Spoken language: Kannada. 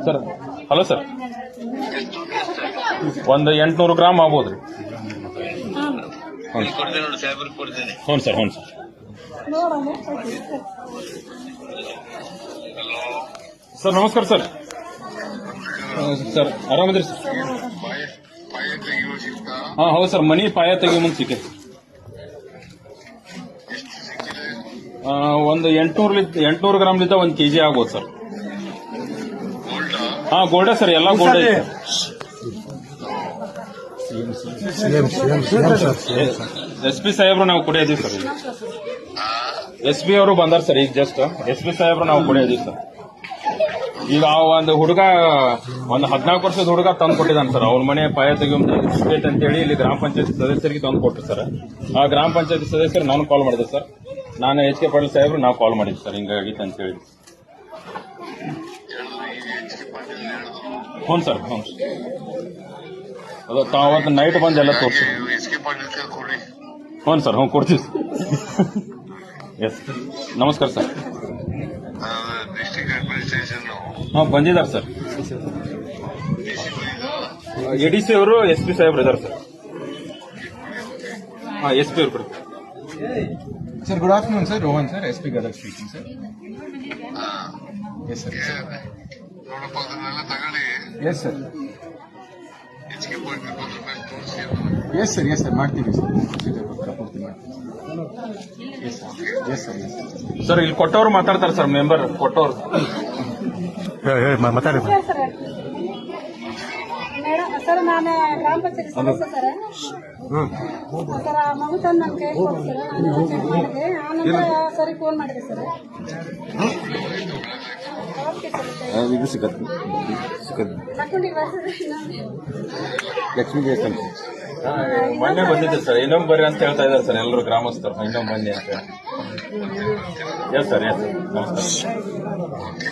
ಸರ್ ಹಲೋ ಸರ್, ಒಂದು 800 ಗ್ರಾಮ್ ಆಗ್ಬೋದ್ರಿ. ಹ್ಞೂ ಸರ್, ಹ್ಞೂ ಸರ್. ಸರ್ ನಮಸ್ಕಾರ ಸರ್. ಸರ್ ಆರಾಮದ್ರಿ ಸರ್? ಹಾಂ ಹೌದು ಸರ್, ಮನಿ ಪಾಯ ತೆಗಿಯೋ ಮುಂದೆ ಸಿಕ್ಕೈತಿ. ಒಂದು 800 ಗ್ರಾಮ್ಲಿಂದ 1 kg ಆಗ್ಬೋದು ಸರ್. ಹಾಂ ಗೋಲ್ಡ ಸರ್, ಎಲ್ಲ ಗೋಲ್ಡ ಇದೆ ಸರ್. SP ಸಾಹೇಬ್ರು ನಾವು ಕೊಡೇ ಇದೀವಿ ಸರ್. SP ಅವರು ಬಂದಾರ ಸರ್ ಈಗ ಜಸ್ಟ್. SP ಸಾಹೇಬ್ರು ನಾವು ಕೊಡೇ ಇದೀವಿ ಸರ್. ಈಗ ಒಂದು ಹುಡುಗ, ಒಂದು 14 ವರ್ಷದ ಹುಡುಗ ತಂದು ಕೊಟ್ಟಿದ್ದಾನೆ ಸರ್. ಅವ್ರ ಮನೆ ಪಾಯ ತೆಗಿಯೋದೈತೆ ಅಂತೇಳಿ ಇಲ್ಲಿ ಗ್ರಾಮ ಪಂಚಾಯತ್ ಸದಸ್ಯರಿಗೆ ತಂದು ಕೊಟ್ಟರು ಸರ್. ಆ ಗ್ರಾಮ ಪಂಚಾಯತ್ ಸದಸ್ಯರು ನಾನು ಕಾಲ್ ಮಾಡಿದೆ ಸರ್. ನಾನು HK ಪಾಟೀಲ್ ಸಾಹೇಬ್ರು ನಾವು ಕಾಲ್ ಮಾಡಿದ್ವಿ ಸರ್, ಹಿಂಗಾಗಿತ್ತು ಅಂತ ಹೇಳಿ. ಹ್ಞೂ ಸರ್, ಹ್ಞೂ. ಅದು ಅವತ್ತು ನೈಟ್ ಬಂದು ಎಲ್ಲ ತೋರಿಸಿ. ಹ್ಞೂ ಸರ್, ಹ್ಞೂ ಕೊಡ್ತೀವಿ ಸರ್. ಎಸ್ ನಮಸ್ಕಾರ ಸರ್. ಹಾಂ ಬಂದಿದ್ದಾರೆ ಸರ್. ADC ಅವರು SP ಸಾಹೇಬ್ರು ಇದ್ದಾರೆ ಸರ್. ಹಾಂ SP ಅವರು ಕೊಡ್ತಾರೆ sir. Good afternoon sir. Rohan sir, SP Gadag speaking sir. Yes sir. Yes sir. Yes sir, yes sir, ಮಾಡ್ತೀವಿ ಸರ್. ಪೂರ್ತಿ ಮಾಡ್ತೀವಿ. Yes sir, yes sir, yes sir. ಇಲ್ಲಿ ಕೊಟ್ಟವ್ರು ಮಾತಾಡ್ತಾರೆ ಸರ್, ಮೆಂಬರ್ ಕೊಟ್ಟವ್ರು ಮಾತಾಡಿ ಸರ್. ನಾನು ಗ್ರಾಮ ಪಂಚಾಯತ್ ಸದಸ್ಯ ಸರ್. ಸರ್ ಮಗು ತಂದು ನನ್ನ ಕೈ ಕೊಟ್ಟು ಸರ್, ನಾನು ಚೆಕ್ ಮಾಡಿದೆ. ಆನಂತರ ಸರಿ ಫೋನ್ ಮಾಡಿದೆ ಸರ್. Okay sir. ಇದು ಸಿಗತ್ತೆ ಲಕ್ಷ್ಮೀ ದೇವಸ್ಥಾನ ಮೊನ್ನೆ ಬಂದಿದ್ದೆ ಸರ್. ಇನ್ನೊಮ್ಮೆ ಬರ್ರಿ ಅಂತ ಹೇಳ್ತಾ ಇದ್ದಾರೆ ಸರ್ ಎಲ್ಲರೂ ಗ್ರಾಮಸ್ಥರು. ಇನ್ನೊಮ್ಮೆ ಬನ್ನಿ ಅಂತ. ಎಸ್ ಸರ್, ಎಸ್ ಸರ್, ನಮಸ್ಕಾರ.